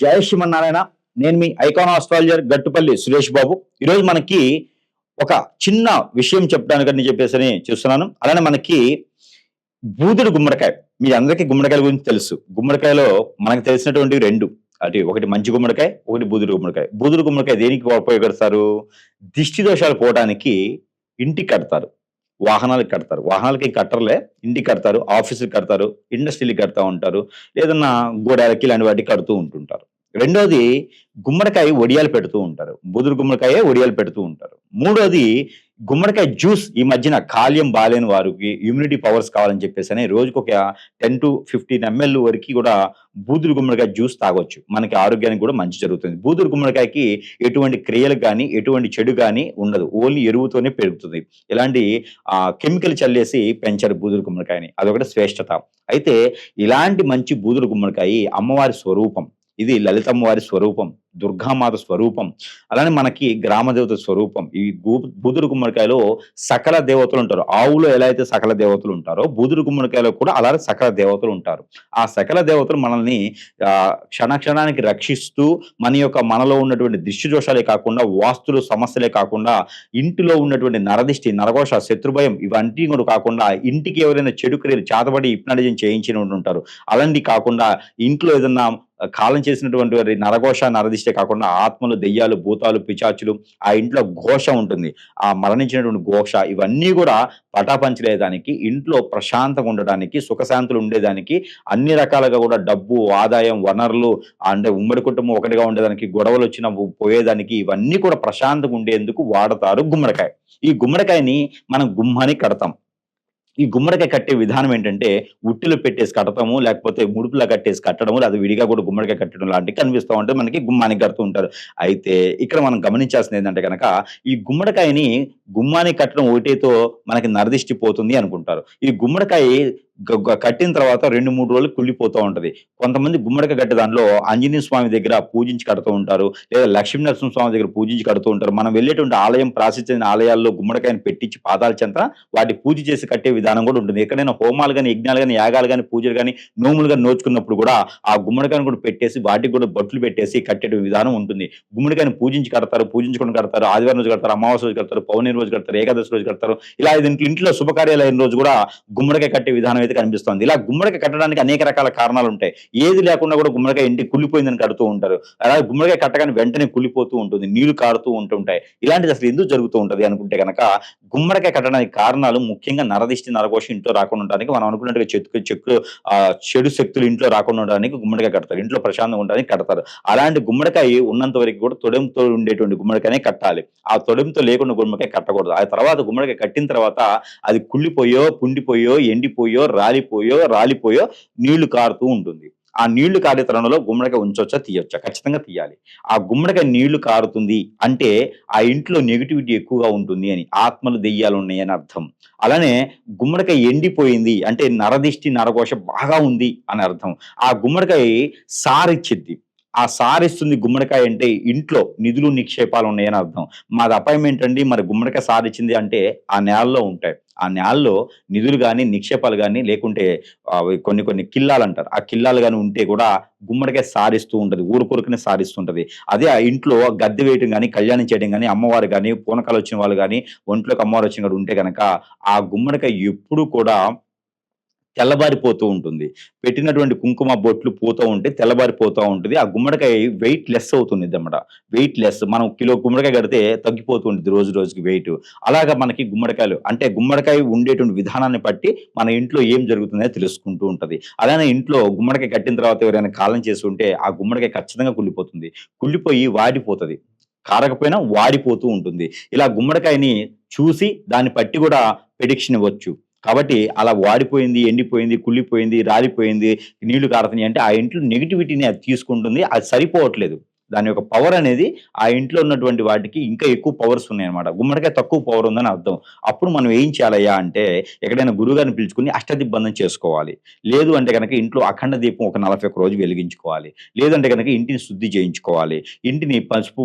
జై శ్రీమన్నారాయణ. నేను మీ icon astrologer Gattupalli Suresh Babu. ఈరోజు మనకి ఒక చిన్న విషయం చెప్పడానికని చెప్పేసి చూస్తున్నాను. అలానే మనకి బూదుడు గుమ్మడికాయ. మీ అందరికీ గుమ్మడికాయల గురించి తెలుసు. గుమ్మడికాయలో మనకు తెలిసినటువంటి 2 ఒకటి మంచి గుమ్మడికాయ, ఒకటి బూదుడు గుమ్మడికాయ. బూదుడు గుమ్మడికాయ దేనికి ఉపయోగపడతారు? దిష్టి దోషాలు పోవడానికి ఇంటికి కడతారు. వాహనాలకు కడతారు. వాహనాలకి కట్టరులే, ఇంటికి కడతారు, ఆఫీస్‌కి కడతారు, ఇండస్ట్రీ‌లకి కడతా ఉంటారు. ఏదన్నా గోడలకి ఇలాంటి వాటికి కడుతూ ఉంటుంటారు. రెండోది గుమ్మడికాయ వడియాలు పెడుతూ ఉంటారు. బుదురు గుమ్మడికాయే వడియాలు పెడుతూ ఉంటారు. మూడోది గుమ్మడికాయ జ్యూస్. ఈ మధ్యన కాల్యం బాలేని వారికి ఇమ్యూనిటీ పవర్స్ కావాలని చెప్పేసని రోజుకొక 10-15 ఎంఎల్ వరకి కూడా బూదురు గుమ్మడికాయ జ్యూస్ తాగొచ్చు. మనకి ఆరోగ్యానికి కూడా మంచి జరుగుతుంది. బూదురు గుమ్మడికాయకి ఎటువంటి క్రియలు గాని, ఎటువంటి చెడు గాని ఉండదు. ఓన్లీ ఎరువుతోనే పెరుగుతుంది. ఇలాంటి కెమికల్ చల్లేసి పెంచారు బూదురు గుమ్మడికాయని. అదొకటి శ్రేష్టత. అయితే ఇలాంటి మంచి బూదురు గుమ్మడికాయ అమ్మవారి స్వరూపం. ఇది లలితమ్మ వారి స్వరూపం, దుర్గామాత స్వరూపం, అలానే మనకి గ్రామదేవత స్వరూపం. ఈ బూదురు గుమ్మడికాయలో సకల దేవతలు ఉంటారు. ఆవులో ఎలా అయితే సకల దేవతలు ఉంటారో బూదురు గుమ్మడికాయలో కూడా అలాగే సకల దేవతలు ఉంటారు. ఆ సకల దేవతలు మనల్ని క్షణానికి రక్షిస్తూ మనలో ఉన్నటువంటి దిష్టి దోషాలే కాకుండా, వాస్తులు సమస్యలే కాకుండా, ఇంటిలో ఉన్నటువంటి నరదిష్టి, నరఘోష, శత్రుభయం ఇవన్నీ కూడా కాకుండా, ఇంటికి ఎవరైనా చెడు క్రియలు చేతబడి హిప్నటిజం చేయించిన ఉంటారు. అలాంటివి కాకుండా ఇంట్లో ఏదన్నా కాలం చేసినటువంటి వారి నరఘోష, నరదిష్టే కాకుండా ఆత్మలు, దెయ్యాలు, భూతాలు, పిశాచులు, ఆ ఇంట్లో ఘోష ఉంటుంది. ఆ మరణించినటువంటి ఘోష ఇవన్నీ కూడా పటాపంచలేదానికి, ఇంట్లో ప్రశాంతంగా ఉండడానికి, సుఖశాంతులు ఉండేదానికి, అన్ని రకాలుగా కూడా డబ్బు, ఆదాయం, వనరులు అంటే ఉమ్మడి కుటుంబం ఒకటిగా ఉండేదానికి, గొడవలు వచ్చిన పోయేదానికి ఇవన్నీ కూడా ప్రశాంతంగా ఉండేందుకు వాడతారు గుమ్మడికాయ. ఈ గుమ్మడికాయని మనం గుమ్మానికి కడతాం. ఈ గుమ్మడికాయ కట్టే విధానం ఏంటంటే, ఉట్టిలో పెట్టేసి కడతాము, లేకపోతే ముడుపులా కట్టేసి కట్టడము, లేదా విడిగా కూడా గుమ్మడికాయ కట్టడం లాంటివి కనిపిస్తా ఉంటే మనకి గుమ్మానికి కడుతూ ఉంటారు. అయితే ఇక్కడ మనం గమనించాల్సింది ఏంటంటే గనక, ఈ గుమ్మడికాయని గుమ్మానికి కట్టడం ఒకటేతో మనకి నరదిష్టి పోతుంది అనుకుంటారు. ఈ గుమ్మడికాయ కట్టిన తర్వాత 2-3 రోజులు కుళ్ళిపోతూ ఉంటది. కొంతమంది గుమ్మడికాయ కట్టే దాంట్లో ఆంజనేయ స్వామి దగ్గర పూజించి కడుతూ ఉంటారు, లేదా లక్ష్మీనరసింహ స్వామి దగ్గర పూజించి కడుతూ ఉంటారు. మనం వెళ్ళేటువంటి ఆలయం, ప్రాశస్త్యమైన ఆలయాల్లో గుమ్మడికాయని పెట్టించి పాదాల చెంత వాటి పూజ చేసి కట్టే విధానం కూడా ఉంటుంది. ఎక్కడైనా హోమాలు గాని, యజ్ఞాలు గాని, యాగాలు గాని, పూజలు గాని, నోములు గాని నోచుకున్నప్పుడు కూడా ఆ గుమ్మడికాయని కూడా పెట్టేసి వాటికి కూడా బొట్లు పెట్టేసి కట్టే విధానం ఉంటుంది. గుమ్మడికాయని పూజించి కడతారు, పూజించుకొని కడతారు, ఆదివారం రోజు కడతారు, అమావాస్య రోజు కడతారు, పౌర్ణమి రోజు కడతారు, ఏకాదశి రోజు కడతారు. ఇలా ఇంట్లో శుభకార్యాలు అయిన రోజు కూడా గుమ్మడికాయ కట్టే విధానం అయితే కనిపిస్తుంది. ఇలా గుమ్మడికాయ కట్టడానికి అనేక రకాల కారణాలు ఉంటాయి. ఏది లేకుండా కూడా గుమ్మడికాయ ఇంటికి కుళ్ళిపోయిందని కడుతూ ఉంటారు. అలాగే గుమ్మడికాయ కట్టగానే వెంటనే కుళ్ళిపోతూ ఉంటుంది, నీళ్లు కారుతూ ఉంటుంటాయి. ఇలాంటిది అసలు ఎందుకు జరుగుతూ ఉంటది అనుకుంటే కనుక, గుమ్మడికాయ కట్టడానికి కారణాలు ముఖ్యంగా నరదిష్టి, నరఘోష ఇంట్లో రాకుండా ఉండడానికి, మనం అనుకున్నట్టుగా చెడు శక్తులు ఇంట్లో రాకుండా ఉండడానికి గుమ్మడికాయ కడతారు. ఇంట్లో ప్రశాంతంగా ఉండడానికి కడతారు. అలాంటి గుమ్మడికాయ ఉన్నంత వరకు కూడా తొడెంతో ఉండేటువంటి గుమ్మడికాయనే కట్టాలి. ఆ తొడెంతో లేకుండా గుమ్మడికాయ కట్టకూడదు. ఆ తర్వాత గుమ్మడికాయ కట్టిన తర్వాత అది కుళ్ళిపోయో, పుండిపోయో, ఎండిపోయో, రాలిపోయో నీళ్లు కారుతూ ఉంటుంది. ఆ నీళ్లు కారే తరుణంలో గుమ్మడికాయ ఉంచొచ్చా, తీయొచ్చా? ఖచ్చితంగా తీయాలి. ఆ గుమ్మడికాయ నీళ్లు కారుతుంది అంటే ఆ ఇంట్లో నెగటివిటీ ఎక్కువగా ఉంటుంది అని, ఆత్మలు, దెయ్యాలు ఉన్నాయని అర్థం. అలానే గుమ్మడికాయ ఎండిపోయింది అంటే నరదిష్టి, నరఘోష బాగా ఉంది అని అర్థం. ఆ గుమ్మడికాయ సారిచ్చిద్ది. ఆ సారిస్తుంది గుమ్మడికాయ అంటే ఇంట్లో నిధులు, నిక్షేపాలు ఉన్నాయని అర్థం. మాది అపాయింట్మెంట్ అండి, మరి గుమ్మడికాయ సారిచ్చింది అంటే ఆ నేలలో ఉంటాయి. ఆ నేలలో నిధులు గాని, నిక్షేపాలు గాని, లేకుంటే కొన్ని కిల్లాలంటారు. ఆ కిల్లాలు గాని ఉంటే కూడా గుమ్మడికాయ సారిస్తూ ఉంటది. ఊరుకొరుకునే సారిస్తుంటది. అదే ఆ ఇంట్లో గద్దె వేయటం గాని, కళ్యాణం చేయడం గాని, అమ్మవారు గాని, పూనకాలు వచ్చిన వాళ్ళు గాని, ఒంట్లోకి అమ్మవారు వచ్చిన ఉంటే గనక ఆ గుమ్మడికాయ ఎప్పుడు కూడా తెల్లబారిపోతూ ఉంటుంది. పెట్టినటువంటి కుంకుమ బొట్లు పోతూ ఉంటే తెల్లబారిపోతా ఉంటది. ఆ గుమ్మడికాయ వెయిట్ లెస్ అవుతుండిద్దనమాట. Weight less. మనం కిలో గుమ్మడికాయ కడితే తగ్గిపోతూ ఉండిద్ది రోజు రోజుకి వెయిటు. అలాగా మనకి గుమ్మడికాయలు అంటే గుమ్మడికాయ ఉండేటువంటి విధానాన్ని బట్టి మన ఇంట్లో ఏం జరుగుతుందో తెలుసుకుంటూ ఉంటది. అలానే ఇంట్లో గుమ్మడికాయ కట్టిన తర్వాత ఎవరైనా కాలం చేసి ఉంటే ఆ గుమ్మడికాయ ఖచ్చితంగా కుళ్ళిపోతుంది. కుళ్ళిపోయి వాడిపోతది. కారకపోయినా వాడిపోతూ ఉంటుంది. ఇలా గుమ్మడికాయని చూసి దాన్ని బట్టి కూడా ప్రిడిక్షన్ ఇవ్వచ్చు. కాబట్టి అలా వాడిపోయింది, ఎండిపోయింది, కుళ్ళిపోయింది, రాలిపోయింది, నీళ్లు కారుతున్నాయి అంటే ఆ ఇంట్లో నెగటివిటీని అది తీసుకుంటుంది. అది సరిపోవట్లేదు. దాని యొక్క పవర్ అనేది ఆ ఇంట్లో ఉన్నటువంటి వాటికి ఇంకా ఎక్కువ పవర్స్ ఉన్నాయన్నమాట. గుమ్మడికాయ తక్కువ పవర్ ఉందని అర్థం. అప్పుడు మనం ఏం చేయాలయ్యా అంటే, ఎక్కడైనా గురువుగారిని పిలుచుకొని అష్టదిగ్బంధనం చేసుకోవాలి. లేదు అంటే గనక ఇంట్లో అఖండ దీపం ఒక 41 రోజు వెలిగించుకోవాలి. లేదంటే గనక ఇంటిని శుద్ధి చేయించుకోవాలి. ఇంటిని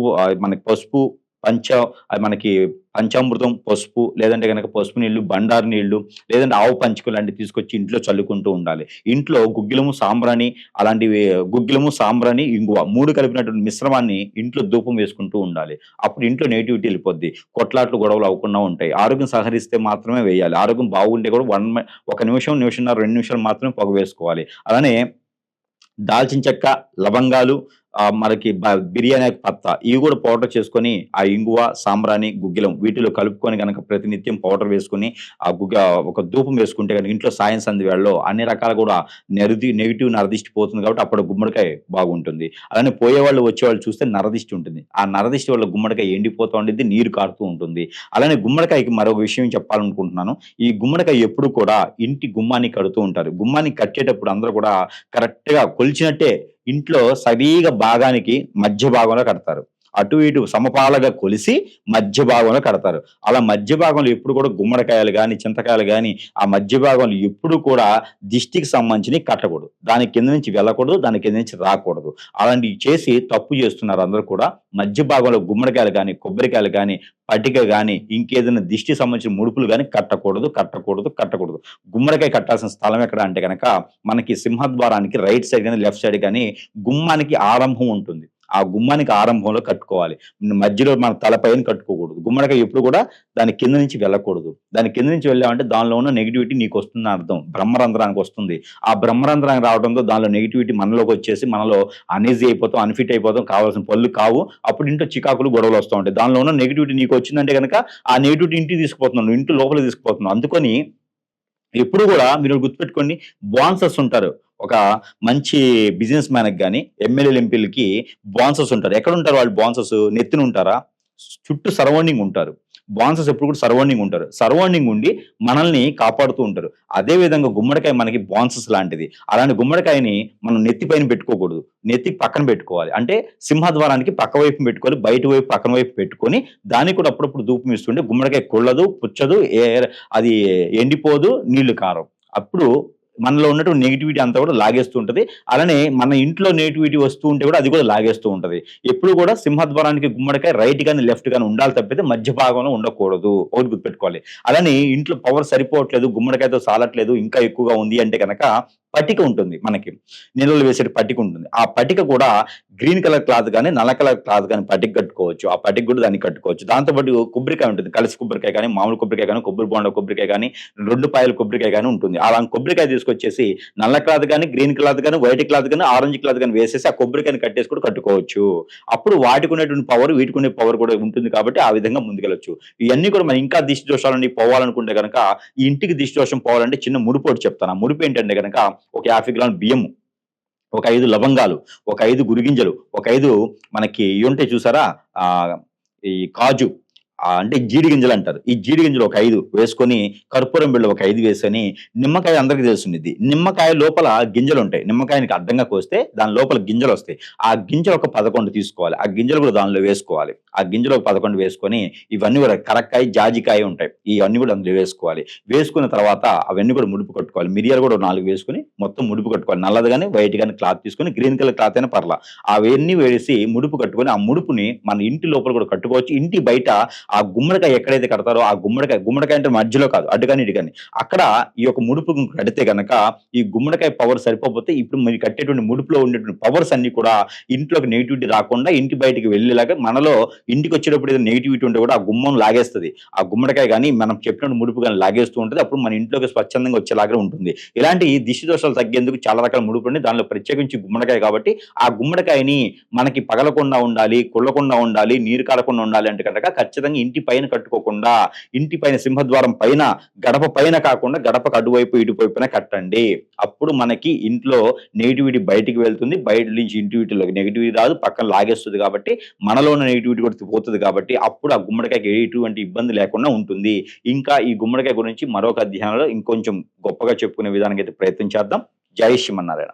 మనకి పసుపు, మనకి పంచామృతం, పసుపు లేదంటే గనక పసుపు నీళ్లు, బండారు నీళ్లు లేదంటే ఆవు పంచిక లాంటివి తీసుకొచ్చి ఇంట్లో చల్లుకుంటూ ఉండాలి. ఇంట్లో గుగ్గిలము, సాంబ్రాణి అలాంటివి గుగ్గిలము, సాంబ్రాణి, ఇంగువ 3 కలిపినటువంటి మిశ్రమాన్ని ఇంట్లో ధూపం వేసుకుంటూ ఉండాలి. అప్పుడు ఇంట్లో నెగటివిటీ వెళ్ళిపోద్ది. కొట్లాట్లు, గొడవలు అవ్వకుండా ఉంటాయి. ఆరోగ్యం సహకరిస్తే మాత్రమే వేయాలి. ఆరోగ్యం బాగుంటే కూడా 1 నిమిషం, నిమిషంన్నర, 2 నిమిషాలు మాత్రమే పొగ వేసుకోవాలి. అలానే దాల్చిన చెక్క, లవంగాలు, మనకి బిర్యానీ ఆకు పత్తా ఇవి కూడా పౌడర్ చేసుకొని ఆ ఇంగువ, సాంబ్రాణి, గుగ్గిలం వీటిలో కలుపుకొని గనక ప్రతినిత్యం పౌడర్ వేసుకొని ఒక ధూపం వేసుకుంటే గనక ఇంట్లో సాయం సంధ్య వేళల్లో అన్ని రకాల కూడా నెగెటివ్ నరదిష్టి పోతుంది కాబట్టి అప్పుడు గుమ్మడికాయ బాగుంటుంది. అలానే పోయేవాళ్ళు వచ్చేవాళ్ళు చూస్తే నరదిష్టి ఉంటుంది. ఆ నరదిష్టి వల్ల గుమ్మడికాయ ఎండిపోతూ ఉండిద్ది, నీరు కారుతూ ఉంటుంది. అలానే గుమ్మడికాయకి మరొక విషయం చెప్పాలనుకుంటున్నాను. ఈ గుమ్మడికాయ ఎప్పుడు కూడా ఇంటి గుమ్మాన్ని కడుతూ ఉంటారు. గుమ్మాన్ని కట్టేటప్పుడు అందరూ కూడా కరెక్ట్‌గా కొలిచినట్టే ఇంట్లో సరిగా భాగానికి మధ్య భాగంలో కడతారు. అటు ఇటు సమపాలగా కొలిసి మధ్య భాగంలో కడతారు. అలా మధ్య భాగంలో ఎప్పుడు కూడా గుమ్మడికాయలు గాని, చింతకాయలు గాని ఆ మధ్య భాగంలో ఎప్పుడు కూడా దిష్టికి సంబంధించినవి కట్టకూడదు. దాని కింద నుంచి వెళ్ళకూడదు. దాని కింద నుంచి రాకూడదు. అలాంటివి చేసి తప్పు చేస్తున్నారు అందరూ కూడా. మధ్య భాగంలో గుమ్మడికాయలు గాని, కొబ్బరికాయలు గాని, పటిక గాని, ఇంకేదైనా దిష్టికి సంబంధించిన ముడుపులు గాని కట్టకూడదు. గుమ్మడికాయ కట్టాల్సిన స్థలం ఎక్కడ అంటే గనక మనకి సింహద్వారానికి రైట్ సైడ్ గాని, లెఫ్ట్ సైడ్ గాని గుమ్మానికి ఆరంభం ఉంటుంది. ఆ గుమ్మానికి ఆరంభంలో కట్టుకోవాలి. మధ్యలో మన తలపైన కట్టుకోకూడదు. గుమ్మడికాయ ఎప్పుడు కూడా దాని కింద నుంచి వెళ్ళకూడదు. దాని కింద నుంచి వెళ్ళామంటే దానిలో ఉన్న నెగటివిటీ నీకు వస్తుందని అర్థం. బ్రహ్మరంధ్రానికి వస్తుంది. ఆ బ్రహ్మరంధ్రానికి రావడంతో దానిలో నెగటివిటీ మనలోకి వచ్చేసి మనలో అనీజీ అయిపోతాం, అన్‌ఫిట్ అయిపోతాం, కావాల్సిన పనులు కావు. అప్పుడు ఇంట్లో చికాకులు, గొడవలు వస్తూ ఉంటాయి. దానిలో ఉన్న నెగటివిటీ నీకు వచ్చిందంటే గనక ఆ నెగటివిటీ ఇంటికి తీసుకుపోతున్నావు. ఇంటి లోపలికి తీసుకుపోతున్నావు. అందుకని ఎప్పుడు కూడా మీరు గుర్తుపెట్టుకోండి, బాన్సర్స్ ఉంటారు. ఒక మంచి బిజినెస్ మ్యాన్‌కి గాని, ఎమ్మెల్యేలు, ఎంపీలకి బాన్సర్స్ ఉంటారు. ఎక్కడుంటారు వాళ్ళు బాన్సర్స్? నెత్తిన ఉంటారా? చుట్టూ సరౌండింగ్ ఉంటారు. బాన్సర్స్ ఎప్పుడు కూడా సరౌండింగ్ ఉంటారు. సరౌండింగ్ ఉండి మనల్ని కాపాడుతూ ఉంటారు. అదే విధంగా గుమ్మడికాయ మనకి బాన్సర్స్ లాంటిది. అలాంటి గుమ్మడికాయని మనం నెత్తి పైన పెట్టుకోకూడదు. నెత్తికి పక్కన పెట్టుకోవాలి. అంటే సింహద్వారానికి పక్క వైపున పెట్టుకోవాలి. బయట వైపు, పక్కన వైపు పెట్టుకొని దానికి కూడా అప్పుడప్పుడు ధూపం ఇస్తుంటే గుమ్మడికాయ కుళ్ళదు, పుచ్చదు, అది ఎండిపోదు, నీళ్లు కారవు. అప్పుడు మనలో ఉన్నటువంటి నెగటివిటీ అంతా కూడా లాగేస్తూ ఉంటది. అలానే మన ఇంట్లో నెగటివిటీ వస్తూ ఉంటే కూడా అది కూడా లాగేస్తూ ఉంటది. ఎప్పుడు కూడా సింహద్వారానికి గుమ్మడికాయ రైట్ గాని, లెఫ్ట్ గాని ఉండాలి తప్పితే మధ్య భాగంలో ఉండకూడదు. ఒకటి గుర్తుపెట్టుకోవాలి. అలానే ఇంట్లో పవర్ సరిపోవట్లేదు, గుమ్మడికాయతో సాలట్లేదు, ఇంకా ఎక్కువగా ఉంది అంటే గనక పట్టిక ఉంటుంది మనకి. నీళ్ళలో వేసే పట్టిక ఉంటుంది. ఆ పట్టిక కూడా గ్రీన్ కలర్ క్లాత్ గాని, నల్ల కలర్ క్లాత్ గాని పట్టిక కట్టుకోవచ్చు. ఆ పట్టిక కూడా దాన్ని కట్టుకోవచ్చు. దాంతో పాటు కొబ్బరికాయ ఉంటుంది. కలిసి కొబ్బరికాయ గాని, మామూలు కొబ్బరికాయ గాని, కొబ్బరి బోండా కొబ్బరికాయ గాని, 2 పాయల కొబ్బరికాయ గాని ఉంటుంది. అలాంటి కొబ్బరికాయ తీసుకొచ్చేసి నల్ల క్లాత్ గాని, గ్రీన్ క్లాత్ గాని, వైట్ క్లాత్ గాని, ఆరెంజ్ క్లాత్ గాని వేసేసి ఆ కొబ్బరికాయని కట్టేసి కూడా కట్టుకోవచ్చు. అప్పుడు వాటికి ఉన్నటువంటి పవర్ వీటికి ఉండే పవర్ కూడా ఉంటుంది కాబట్టి ఆ విధంగా ముందుకెళ్ళొచ్చు. ఇవన్నీ కూడా మనం ఇంకా దిష్టి దోషాలన్నీ పోవాలనుకుంటే గనక ఈ ఇంటికి దిష్టి దోషం పోవాలంటే చిన్న ముడుపోటి చెప్తాను. ఆ ముడుపు ఏంటంటే గనక ఒక 50 గ్రాముల బియ్యము, ఒక 5 లవంగాలు, ఒక 5 గురిగింజలు, ఒక 5 మనకి ఇయి ఉంటాయి చూసారా? ఈ కాజు, అంటే జీడి గింజలు అంటారు. ఈ జీడి గింజలు ఒక 5 వేసుకొని, కర్పూరం బిళ్ళ ఒక 5 వేసుకొని, నిమ్మకాయ అందరికి తెలిసుండిద్ది. నిమ్మకాయ లోపల గింజలుంటాయి. నిమ్మకాయనికి అడ్డంగా కోస్తే దాని లోపల గింజలొస్తాయి. ఆ గింజలు ఒక 11 తీసుకోవాలి. ఆ గింజలు కూడా దానిలో వేసుకోవాలి. ఆ గింజలు ఒక 11 వేసుకొని, ఇవన్నీ కూడా కరక్కాయ, జాజికాయ ఉంటాయి. ఇవన్నీ కూడా అందులో వేసుకోవాలి. వేసుకున్న తర్వాత అవన్నీ కూడా ముడుపు కట్టుకోవాలి. మిరియాలు కూడా 4 వేసుకొని మొత్తం ముడుపు కట్టుకోవాలి. నల్లది గాని, వైట్ గాని క్లాత్ తీసుకొని, గ్రీన్ కలర్ క్లాత్ అయినా పర్లా. అవన్నీ వేసి ముడుపు కట్టుకొని, ఆ ముడుపుని మన ఇంటి లోపల కూడా కట్టుకోవచ్చు. ఇంటి బయట ఆ గుమ్మడికాయ ఎక్కడైతే కడతారో ఆ గుమ్మడికాయ అంటే మధ్యలో కాదు, అటు గాని ఇటు గాని అక్కడ ఈ యొక్క ముడుపు కడితే గనక ఈ గుమ్మడికాయ పవర్ సరిపోతే ఇప్పుడు మీరు కట్టేటువంటి ముడుపులో ఉండేటువంటి పవర్స్ అన్ని కూడా ఇంట్లోకి నెగిటివిటీ రాకుండా ఇంటి బయటికి వెళ్ళేలాగా మనలో ఇంటికి వచ్చేటప్పుడు ఏదో నెగిటివిటీ ఉంటే కూడా ఆ గుమ్మం లాగేస్తుంది. ఆ గుమ్మడికాయ కానీ మనం చెప్పినట్టు ముడుపు కానీ లాగేస్తూ ఉంటుంది. అప్పుడు మన ఇంట్లోకి స్వచ్ఛందంగా వచ్చేలాగా ఉంటుంది. ఇలాంటి దిష్టి దోషాలు తగ్గేందుకు చాలా రకాల ముడుపు ఉంది. దానిలో ప్రత్యేకించి గుమ్మడికాయ కాబట్టి ఆ గుమ్మడికాయని మనకి పగలకుండా ఉండాలి, కుళ్ళకుండా ఉండాలి, నీరు కారకుండా ఉండాలి అంటే కనుక ఖచ్చితంగా ఇంటి పైన కట్టుకోకుండా ఇంటి పైన సింహద్వారం పైన గడప పైన కాకుండా గడపకు అటువైపు ఇటువైపున కట్టండి. అప్పుడు మనకి ఇంట్లో నెగిటివిటీ బయటికి వెళ్తుంది. బయట నుంచి ఇంటివిటీలోకి నెగిటివిటీ రాదు, పక్కన లాగేస్తుంది కాబట్టి మనలో ఉన్న నెగిటివిటీ కూడా పోతుంది కాబట్టి అప్పుడు ఆ గుమ్మడికాయకి ఎటువంటి ఇబ్బంది లేకుండా ఉంటుంది. ఇంకా ఈ గుమ్మడికాయ గురించి మరొక అధ్యాయంలో ఇంకొంచెం గొప్పగా చెప్పుకునే విధానానికి అయితే ప్రయత్నం చేద్దాం. జై శ్రీమన్నారాయణ.